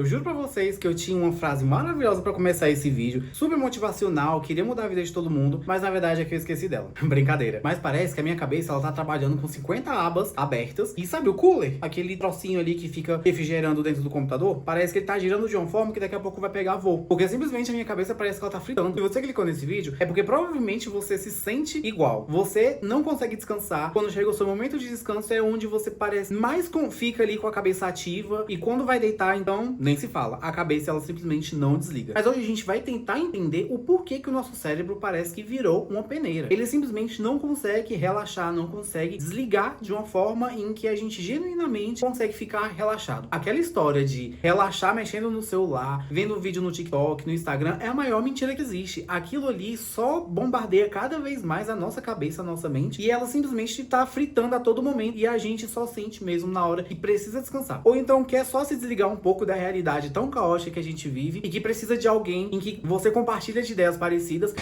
Eu juro pra vocês que eu tinha uma frase maravilhosa pra começar esse vídeo, super motivacional, queria mudar a vida de todo mundo, mas na verdade é que eu esqueci dela. Brincadeira. Mas parece que a minha cabeça, ela tá trabalhando com 50 abas abertas. E sabe o cooler? Aquele trocinho ali que fica refrigerando dentro do computador? Parece que ele tá girando de uma forma que daqui a pouco vai pegar voo. Porque simplesmente a minha cabeça parece que ela tá fritando. Se você clicou nesse vídeo, é porque provavelmente você se sente igual. Você não consegue descansar. Quando chega o seu momento de descanso é onde você parece mais fica ali com a cabeça ativa. E quando vai deitar, então, nem se fala. A cabeça, ela simplesmente não desliga. Mas hoje a gente vai tentar entender o porquê que o nosso cérebro parece que virou uma peneira. Ele simplesmente não consegue relaxar, não consegue desligar de uma forma em que a gente genuinamente consegue ficar relaxado. Aquela história de relaxar mexendo no celular, vendo um vídeo no TikTok, no Instagram, é a maior mentira que existe. Aquilo ali só bombardeia cada vez mais a nossa cabeça, a nossa mente, e ela simplesmente tá fritando a todo momento, e a gente só sente mesmo na hora que precisa descansar. Ou então quer só se desligar um pouco da realidade tão caótica que a gente vive e que precisa de alguém em que você compartilha de ideias parecidas.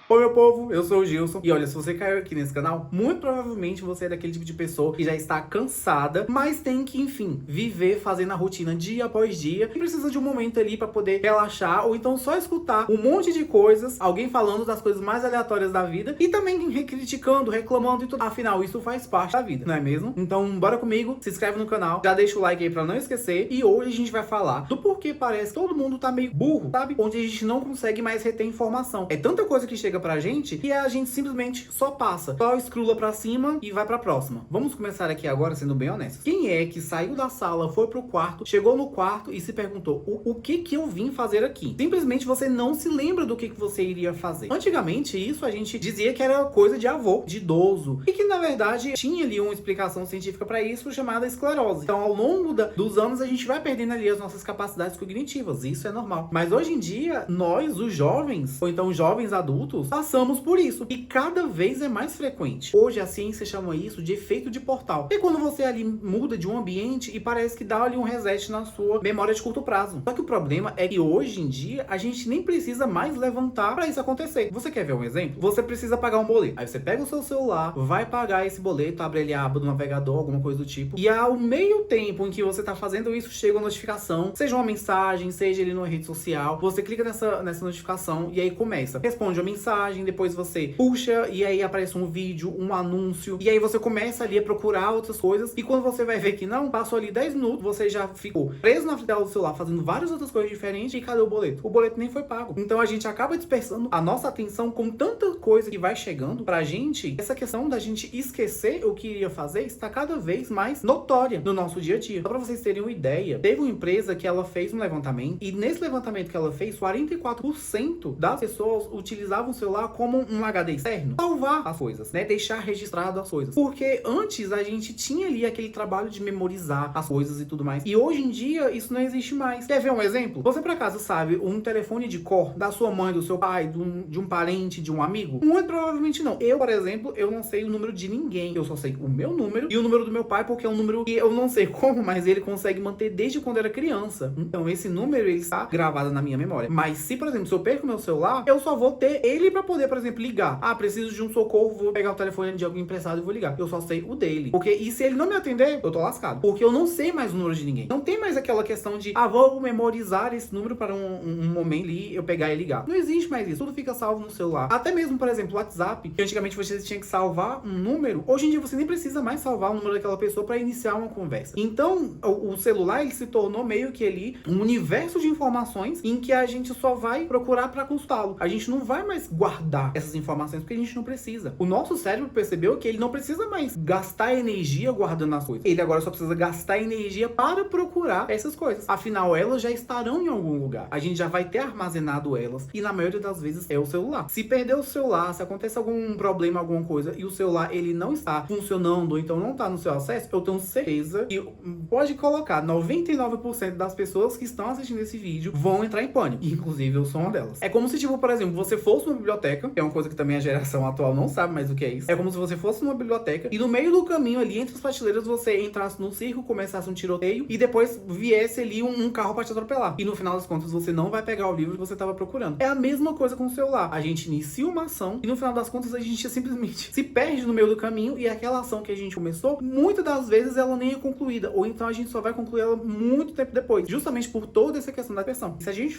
Oi meu povo, eu sou o Gilson e olha, se você caiu aqui nesse canal, muito provavelmente você é daquele tipo de pessoa que já está cansada, mas tem que, enfim, viver fazendo a rotina dia após dia e precisa de um momento ali pra poder relaxar ou então só escutar um monte de coisas, alguém falando das coisas mais aleatórias da vida e também criticando, reclamando e tudo. Afinal, isso faz parte da vida, não é mesmo? Então, bora comigo, se inscreve no canal, já deixa o like aí pra não esquecer e hoje a gente vai falar do porquê parece que todo mundo tá meio burro, sabe? Onde a gente não consegue mais reter informação. É tanta coisa que chega pra gente e a gente simplesmente só passa, só escrula pra cima e vai pra próxima. Vamos começar aqui agora sendo bem honestos. Quem é que saiu da sala, foi pro quarto, chegou no quarto e se perguntou o que que eu vim fazer aqui? Simplesmente você não se lembra do que você iria fazer. Antigamente isso a gente dizia que era coisa de avô, de idoso, e que na verdade tinha ali uma explicação científica pra isso chamada esclerose. Então ao longo dos anos a gente vai perdendo ali as nossas capacidades cognitivas, isso é normal. Mas hoje em dia nós, os jovens, ou então jovens adultos, passamos por isso. E cada vez é mais frequente. Hoje a ciência chama isso de efeito de portal. É quando você ali muda de um ambiente e parece que dá ali um reset na sua memória de curto prazo. Só que o problema é que hoje em dia a gente nem precisa mais levantar pra isso acontecer. Você quer ver um exemplo? Você precisa pagar um boleto. Aí você pega o seu celular, vai pagar esse boleto, abre ali a aba do navegador, alguma coisa do tipo. E ao meio tempo em que você tá fazendo isso, chega uma notificação, seja uma mensagem, seja ali numa rede social. Você clica nessa notificação e aí começa. Responde a mensagem, depois você puxa e aí aparece um vídeo, um anúncio, e aí você começa ali a procurar outras coisas, e quando você vai ver que não, passou ali 10 minutos, você já ficou preso na tela do celular fazendo várias outras coisas diferentes, e cadê o boleto? O boleto nem foi pago. Então a gente acaba dispersando a nossa atenção com tanta coisa que vai chegando pra gente. Essa questão da gente esquecer o que iria fazer está cada vez mais notória no nosso dia a dia. Só pra vocês terem uma ideia, teve uma empresa que ela fez um levantamento, e nesse levantamento que ela fez, 44% das pessoas utilizavam o celular como um HD externo, salvar as coisas, né? Deixar registrado as coisas. Porque antes a gente tinha ali aquele trabalho de memorizar as coisas e tudo mais. E hoje em dia isso não existe mais. Quer ver um exemplo? Você por acaso sabe um telefone de cor da sua mãe, do seu pai, de um parente, de um amigo? Muito provavelmente não. Eu, por exemplo, eu não sei o número de ninguém. Eu só sei o meu número e o número do meu pai, porque é um número que eu não sei como, mas ele consegue manter desde quando era criança. Então esse número, ele está gravado na minha memória. Mas se, por exemplo, se eu perco meu celular, eu só vou ter ele pra poder, por exemplo, ligar. Ah, preciso de um socorro, vou pegar o telefone de alguém emprestado e vou ligar. Eu só sei o dele. E se ele não me atender, eu tô lascado. Porque eu não sei mais o número de ninguém. Não tem mais aquela questão de, vou memorizar esse número para um momento ali, eu pegar e ligar. Não existe mais isso. Tudo fica salvo no celular. Até mesmo, por exemplo, o WhatsApp, que antigamente você tinha que salvar um número. Hoje em dia você nem precisa mais salvar o número daquela pessoa para iniciar uma conversa. Então, o celular, ele se tornou meio que ali um universo de informações em que a gente só vai procurar para consultá-lo. A gente não vai mais guardar essas informações porque a gente não precisa. O nosso cérebro percebeu que ele não precisa mais gastar energia guardando as coisas. Ele agora só precisa gastar energia para procurar essas coisas. Afinal, elas já estarão em algum lugar. A gente já vai ter armazenado elas. E na maioria das vezes é o celular. Se perder o celular, se acontece algum problema, alguma coisa, e o celular ele não está funcionando, ou então não está no seu acesso, eu tenho certeza que pode colocar 99% das pessoas que estão assistindo esse vídeo vão entrar em pânico. Inclusive, eu sou uma delas. É como se, tipo, por exemplo, você fosse uma biblioteca, que é uma coisa que também a geração atual não sabe mais o que é isso. É como se você fosse numa biblioteca e no meio do caminho ali, entre as prateleiras, você entrasse num circo, começasse um tiroteio e depois viesse ali um carro pra te atropelar. E no final das contas, você não vai pegar o livro que você tava procurando. É a mesma coisa com o celular. A gente inicia uma ação e no final das contas, a gente simplesmente se perde no meio do caminho e aquela ação que a gente começou, muitas das vezes ela nem é concluída. Ou então a gente só vai concluir ela muito tempo depois. Justamente por toda essa questão da pressão. E se a gente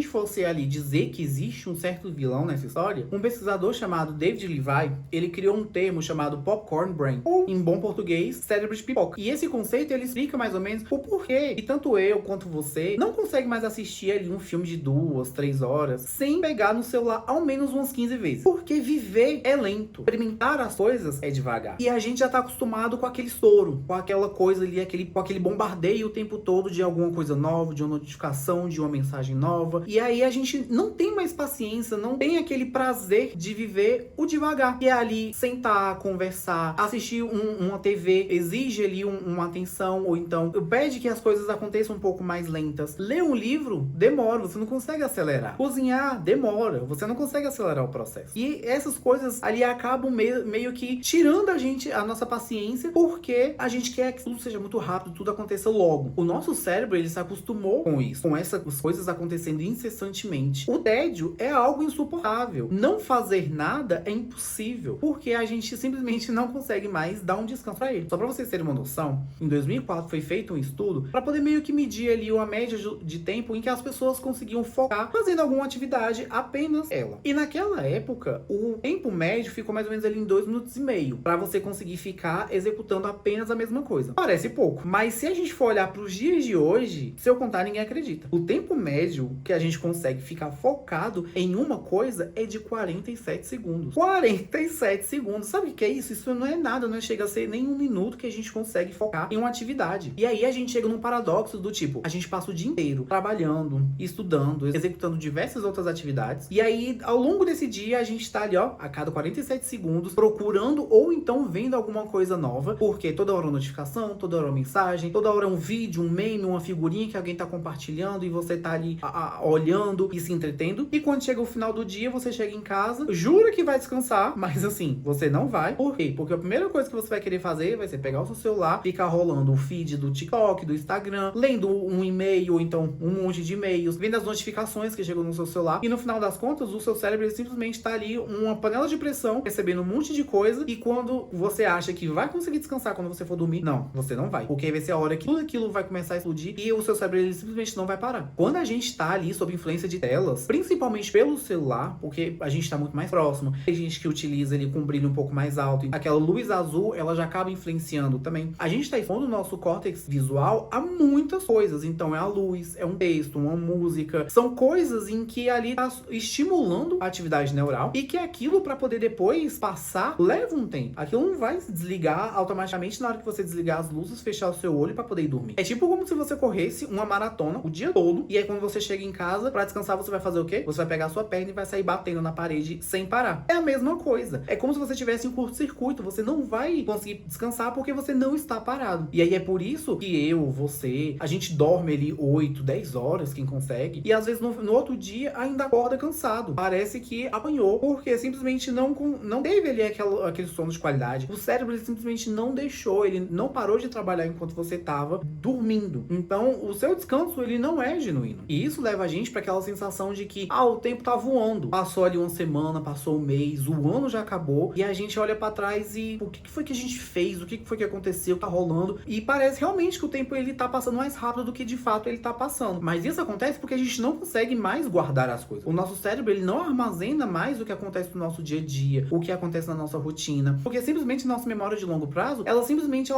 fosse ali dizer que existe um certo vilão nessa história, um pesquisador chamado David Levy, ele criou um termo chamado popcorn brain, ou em bom português, cérebro de pipoca. E esse conceito, ele explica mais ou menos o porquê que tanto eu quanto você não consegue mais assistir ali um filme de 2, 3 horas sem pegar no celular ao menos umas 15 vezes. Porque viver é lento. Experimentar as coisas é devagar. E a gente já tá acostumado com aquele estouro, com aquela coisa ali, com aquele bombardeio o tempo todo de alguma coisa nova, de uma notificação, de uma mensagem nova. E aí a gente não tem mais paciência, não tem aquele prazer de viver o devagar. Que é ali sentar, conversar, assistir uma TV, exige ali uma atenção, ou então pede que as coisas aconteçam um pouco mais lentas. Ler um livro demora, você não consegue acelerar. Cozinhar demora, você não consegue acelerar o processo. E essas coisas ali acabam meio que tirando a nossa paciência, porque a gente quer que tudo seja muito rápido, tudo aconteça logo. O nosso cérebro, ele se acostumou com isso, com essas coisas acontecendo incessantemente. O tédio é algo insuportável. Não fazer nada é impossível, porque a gente simplesmente não consegue mais dar um descanso pra ele. Só pra vocês terem uma noção, em 2004 foi feito um estudo para poder meio que medir ali uma média de tempo em que as pessoas conseguiam focar fazendo alguma atividade, apenas ela. E naquela época, o tempo médio ficou mais ou menos ali em 2,5 minutos para você conseguir ficar executando apenas a mesma coisa. Parece pouco, mas se a gente for olhar para os dias de hoje, se eu contar, ninguém acredita. O tempo médio que a gente consegue ficar focado em uma coisa é de 47 segundos. 47 segundos. Sabe o que é isso? Isso não é nada, não chega a ser nem 1 minuto que a gente consegue focar em uma atividade. E aí a gente chega num paradoxo do tipo, a gente passa o dia inteiro trabalhando, estudando, executando diversas outras atividades. E aí, ao longo desse dia, a gente tá ali, ó, a cada 47 segundos, procurando ou então vendo alguma coisa nova, porque toda hora uma notificação, toda hora uma mensagem, toda hora um vídeo, um meme, uma figurinha que alguém tá compartilhando e você tá ali olhando e se entretendo. E quando chega o final do dia, você chega em casa, jura que vai descansar, mas assim, você não vai. Por quê? Porque a primeira coisa que você vai querer fazer vai ser pegar o seu celular, ficar rolando o feed do TikTok, do Instagram, lendo um e-mail, ou então um monte de e-mails, vendo as notificações que chegam no seu celular. E no final das contas, o seu cérebro ele simplesmente tá ali uma panela de pressão, recebendo um monte de coisa. E quando você acha que vai conseguir descansar quando você for dormir, não, você não vai. Porque aí vai ser a hora que tudo aquilo vai começar a explodir e o seu cérebro ele simplesmente não vai parar. Quando a gente tá ali sob influência de telas, principalmente pelo celular, porque a gente tá muito mais próximo, tem gente que utiliza ele com um brilho um pouco mais alto, e aquela luz azul, ela já acaba influenciando também. A gente tá expondo o nosso córtex visual a muitas coisas. Então é a luz, é um texto, uma música, são coisas em que ali tá estimulando a atividade neural e que aquilo para poder depois passar leva um tempo. Aquilo não vai se desligar automaticamente na hora que você desligar as luzes, fechar o seu olho para poder ir dormir. É tipo como se você corresse uma maratona o dia todo e aí quando você chega em casa para descansar, você vai fazer o quê? Você vai pegar a sua perna e vai sair batendo na parede sem parar. É a mesma coisa. É como se você tivesse um curto-circuito. Você não vai conseguir descansar porque você não está parado. E aí é por isso que você, a gente dorme ali 8, 10 horas, quem consegue, e às vezes no outro dia ainda acorda cansado. Parece que apanhou, porque simplesmente não teve ali aquele sono de qualidade. O cérebro ele simplesmente não deixou, ele não parou de trabalhar enquanto você estava dormindo. Então, o seu descanso, ele não é genuíno. E isso leva a gente para aquela sensação de que, o tempo tá voando. Passou ali uma semana, passou um mês, o ano já acabou, e a gente olha para trás e o que foi que a gente fez? O que foi que aconteceu? Tá rolando? E parece realmente que o tempo ele tá passando mais rápido do que de fato ele tá passando. Mas isso acontece porque a gente não consegue mais guardar as coisas. O nosso cérebro, ele não armazena mais o que acontece no nosso dia a dia, o que acontece na nossa rotina, porque simplesmente nossa memória de longo prazo, ela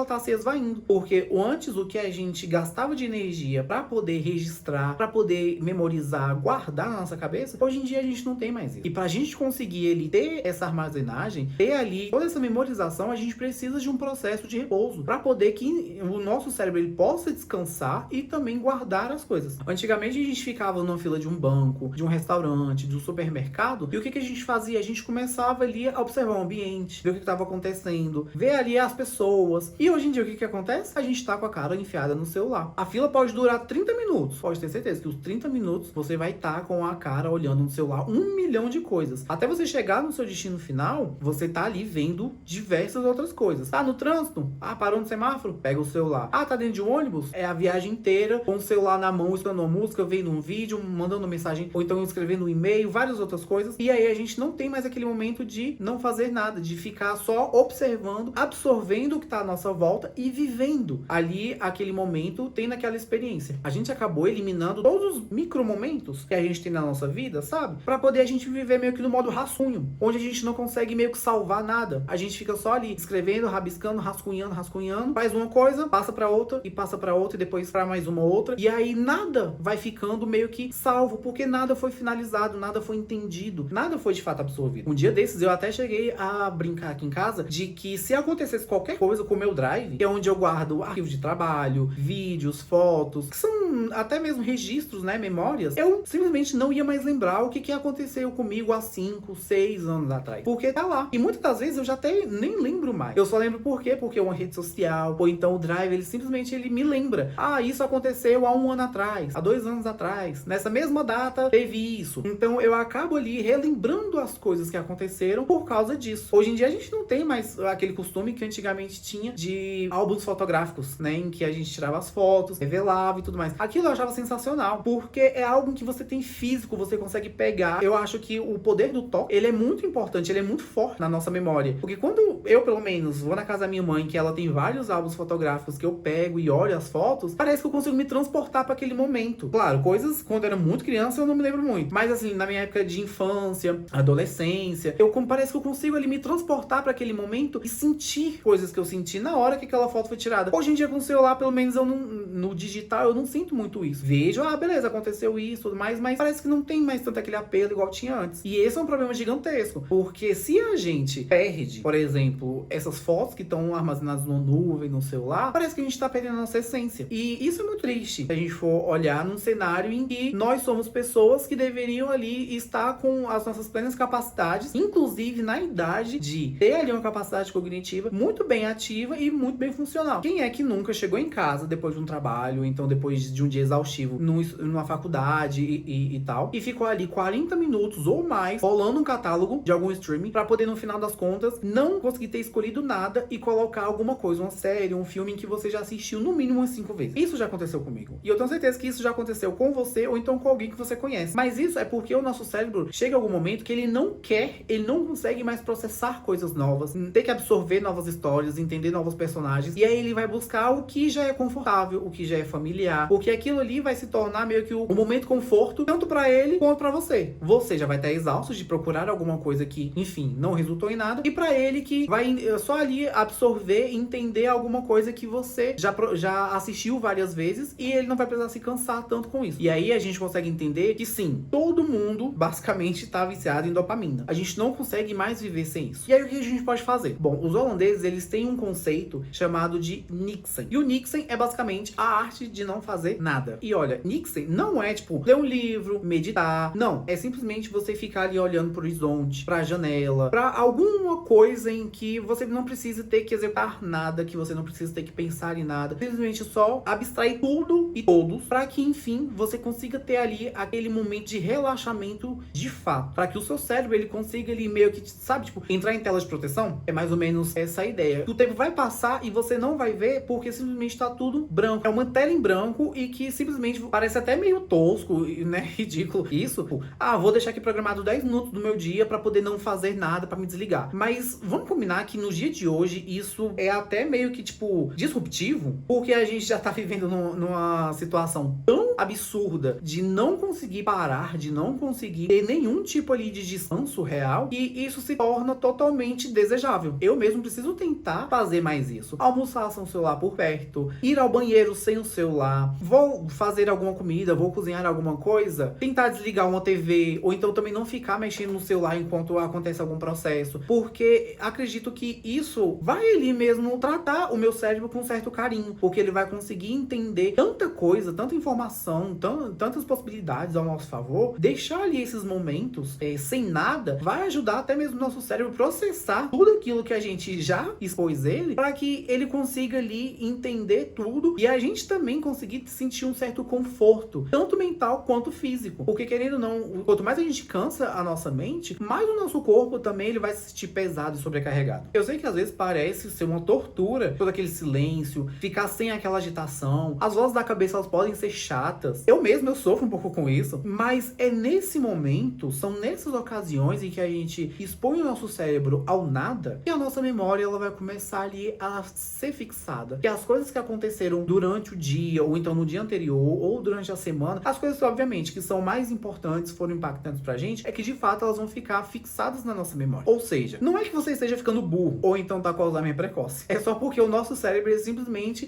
tá se esvaindo. Porque antes o que a gente gastava de energia para poder registrar, para poder memorizar, guardar na nossa cabeça, hoje em dia a gente não tem mais isso. E pra gente conseguir ele ter essa armazenagem, ter ali toda essa memorização, a gente precisa de um processo de repouso para poder que o nosso cérebro ele possa descansar e também guardar as coisas. Antigamente a gente ficava numa fila de um banco, de um restaurante, de um supermercado, e o que a gente fazia? A gente começava ali a observar o ambiente, ver o que estava acontecendo, ver ali as pessoas. E hoje em dia o que acontece? A gente tá com a cara enfiada no celular. A fila pode durar 30 minutos. Pode ter certeza que os 30 minutos você vai estar com a cara olhando no celular. 1 1 milhão de coisas. Até você chegar no seu destino final, você tá ali vendo diversas outras coisas. Tá no trânsito? Ah, parou no semáforo? Pega o celular. Ah, tá dentro de um ônibus? É a viagem inteira com o celular na mão, escutando uma música, vendo um vídeo, mandando mensagem, ou então escrevendo um e-mail, várias outras coisas. E aí a gente não tem mais aquele momento de não fazer nada, de ficar só observando, absorvendo o que tá à nossa volta e vivendo ali aquele momento, tendo aquela experiência. A gente acabou eliminando todos os micro momentos que a gente tem na nossa vida, sabe? Pra poder a gente viver meio que no modo rascunho, onde a gente não consegue meio que salvar nada. A gente fica só ali escrevendo, rabiscando, rascunhando, faz uma coisa, passa pra outra e depois pra mais uma outra. E aí nada vai ficando meio que salvo, porque nada foi finalizado, nada foi entendido, nada foi de fato absorvido. Um dia desses eu até cheguei a brincar aqui em casa de que se acontecesse qualquer coisa com o meu drive, que é onde eu guardo arquivos de trabalho, vídeos, fotos, que são até mesmo registros, né, memórias, eu simplesmente não ia mais lembrar o que aconteceu comigo há 5, 6 anos atrás. Porque tá lá. E muitas das vezes eu já até nem lembro mais. Eu só lembro por quê? Porque é uma rede social, ou então o drive, ele simplesmente me lembra. Ah, isso aconteceu há 1 ano atrás, há 2 anos atrás. Nessa mesma data, teve isso. Então eu acabo ali relembrando as coisas que aconteceram por causa disso. Hoje em dia a gente não tem mais aquele costume que antigamente tinha de álbuns fotográficos, né? Em que a gente tirava as fotos, revelava e tudo mais. Aquilo eu achava sensacional, porque é algo que você tem físico, você consegue pegar. Eu acho que o poder do toque, ele é muito importante, ele é muito forte na nossa memória. Porque quando eu, pelo menos, vou na casa da minha mãe, que ela tem vários álbuns fotográficos que eu pego e olho as fotos, parece que eu consigo me transportar para aquele momento. Claro, coisas quando eu era muito criança eu não me lembro muito, mas assim, na minha época de infância, adolescência, parece que eu consigo ali me transportar para aquele momento e sentir coisas que eu senti na hora que aquela foto foi tirada. Hoje em dia com o celular, pelo menos eu não, no digital, eu não sinto muito isso. Vejo, beleza, aconteceu isso, tudo mais, mas parece que não tem mais tanto aquele apelo igual tinha antes. E esse é um problema gigantesco, porque se a gente perde, por exemplo, essas fotos que estão armazenadas numa nuvem, no celular, parece que a gente tá perdendo a nossa essência. E isso é muito triste, se a gente for olhar num cenário em que nós somos pessoas que deveriam ali estar com as nossas plenas capacidades, inclusive na idade de ter ali uma capacidade cognitiva muito bem ativa e muito bem funcional. Quem é que nunca chegou em casa depois de um trabalho, então depois de um dia exaustivo numa faculdade e tal, e ficou ali 40 minutos ou mais rolando um catálogo de algum streaming pra poder, no final das contas, não conseguir ter escolhido nada e colocar alguma coisa, uma série, um filme em que você já assistiu no mínimo umas 5 vezes. Isso já aconteceu comigo. E eu tenho certeza que isso já aconteceu com você ou então com alguém que você conhece. Mas isso é porque o nosso cérebro chega a algum momento que ele não consegue mais processar coisas novas, ter que absorver novas histórias, entender novos personagens, e aí ele vai buscar o que já é confortável, o que já é familiar, porque aquilo ali vai se tornar meio que o momento conforto, tanto pra ele quanto pra você. Você já vai estar exausto de procurar alguma coisa que, enfim, não resultou em nada, e pra ele que vai só ali absorver e entender alguma coisa que você já assistiu várias vezes, e ele não vai precisar se cansar tanto com isso. E aí a gente consegue entender que sim, todo mundo basicamente tá viciado em dopamina. A gente não consegue mais viver sem isso. E aí o que a gente pode fazer? Bom, os holandeses, eles têm um conceito chamado de Niksen. E o Niksen é basicamente a arte de não fazer nada. E olha, Niksen não é tipo ler um livro, meditar. Não, é simplesmente você ficar ali olhando pro horizonte, pra janela, pra alguma coisa em que você não precisa ter que executar nada, que você não precisa ter que pensar em nada. Simplesmente só abstrair tudo e todos pra que, enfim, você consiga ter ali aquele momento de relaxamento de fato. Pra que o seu cérebro, ele consiga ali meio que, sabe, tipo, entrar em tela de proteção. É mais ou menos essa a ideia. O tempo vai passar e você não vai ver porque simplesmente tá tudo branco. É uma tela em branco e que simplesmente parece até meio tosco, né, ridículo isso. Tipo, vou deixar aqui programado 10 minutos do meu dia pra poder não fazer nada, pra me desligar. Mas vamos combinar que no dia de hoje isso é até meio que, tipo, disruptivo, porque a gente já tá vivendo numa situação tão absurda de não conseguir parar, de não conseguir ter nenhum tipo ali de descanso real, que isso se torna totalmente desejável. Eu mesmo preciso tentar fazer mais isso. Almoçar sem o celular por perto, ir ao banheiro sem o celular, vou fazer alguma comida, vou cozinhar alguma coisa, tentar desligar uma TV, ou então também não ficar mexendo no celular enquanto acontece algum processo, porque acredito que isso vai ali mesmo tratar o meu cérebro com certo carinho, porque ele vai conseguir entender tanta coisa, tanta informação informação, tantas possibilidades ao nosso favor, deixar ali esses momentos sem nada vai ajudar até mesmo o nosso cérebro processar tudo aquilo que a gente já expôs ele, para que ele consiga ali entender tudo e a gente também conseguir sentir um certo conforto, tanto mental quanto físico. Porque querendo ou não, quanto mais a gente cansa a nossa mente, mais o nosso corpo também ele vai se sentir pesado e sobrecarregado. Eu sei que às vezes parece ser uma tortura, todo aquele silêncio, ficar sem aquela agitação, as vozes da cabeça elas podem ser chatas. Eu sofro um pouco com isso, mas é nesse momento, são nessas ocasiões em que a gente expõe o nosso cérebro ao nada, que a nossa memória ela vai começar ali a ser fixada. Que as coisas que aconteceram durante o dia, ou então no dia anterior, ou durante a semana, as coisas obviamente que são mais importantes, foram impactantes pra gente, é que de fato elas vão ficar fixadas na nossa memória. Ou seja, não é que você esteja ficando burro, ou então tá com Alzheimer precoce. É só porque o nosso cérebro,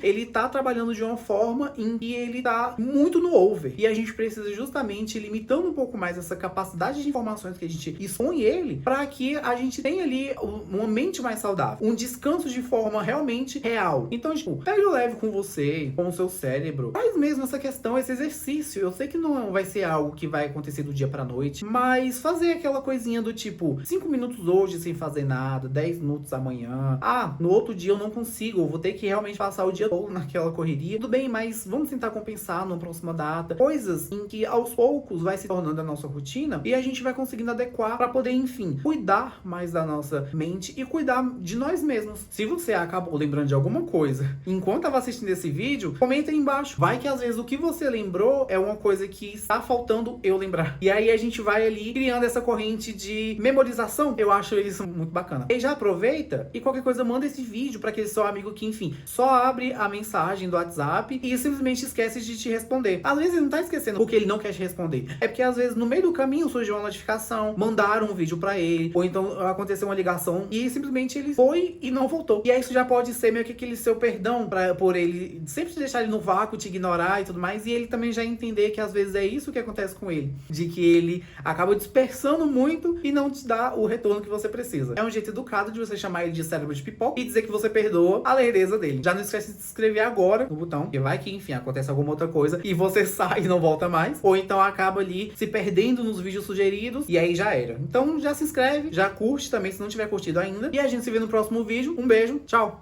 ele tá trabalhando de uma forma em que ele tá muito no over. E a gente precisa justamente ir limitando um pouco mais essa capacidade de informações que a gente expõe ele, para que a gente tenha ali uma mente mais saudável, um descanso de forma realmente real. Então, tipo, pega leve com você, com o seu cérebro, faz mesmo essa questão, esse exercício. Eu sei que não vai ser algo que vai acontecer do dia pra noite, mas fazer aquela coisinha do tipo, 5 minutos hoje sem fazer nada, 10 minutos amanhã. Ah, no outro dia eu não consigo, eu vou ter que realmente passar o dia todo naquela correria. Tudo bem, mas vamos tentar compensar numa próxima data. Coisas em que aos poucos vai se tornando a nossa rotina e a gente vai conseguindo adequar para poder, enfim, cuidar mais da nossa mente e cuidar de nós mesmos. Se você acabou lembrando de alguma coisa enquanto estava assistindo esse vídeo, comenta aí embaixo. Vai que às vezes o que você lembrou é uma coisa que está faltando eu lembrar. E aí a gente vai ali criando essa corrente de memorização. Eu acho isso muito bacana. E já aproveita e qualquer coisa manda esse vídeo para aquele seu amigo que, enfim, só abre a mensagem do WhatsApp e simplesmente esquece de te responder. Às vezes ele não tá esquecendo porque ele não quer te responder. É porque às vezes no meio do caminho surgiu uma notificação, mandaram um vídeo para ele, ou então aconteceu uma ligação e simplesmente ele foi e não voltou. E aí isso já pode ser meio que aquele seu perdão por ele sempre te deixar ele no vácuo, te ignorar e tudo mais, e ele também já entender que às vezes é isso que acontece com ele, de que ele acaba dispersando muito e não te dá o retorno que você precisa. É um jeito educado de você chamar ele de cérebro de pipoca e dizer que você perdoa a lerdeza dele. Já não esquece de se inscrever agora no botão, que vai que, enfim, acontece alguma outra coisa e você sai e não volta mais, ou então acaba ali se perdendo nos vídeos sugeridos e aí já era. Então já se inscreve, já curte também se não tiver curtido ainda, e a gente se vê no próximo vídeo. Um beijo, tchau!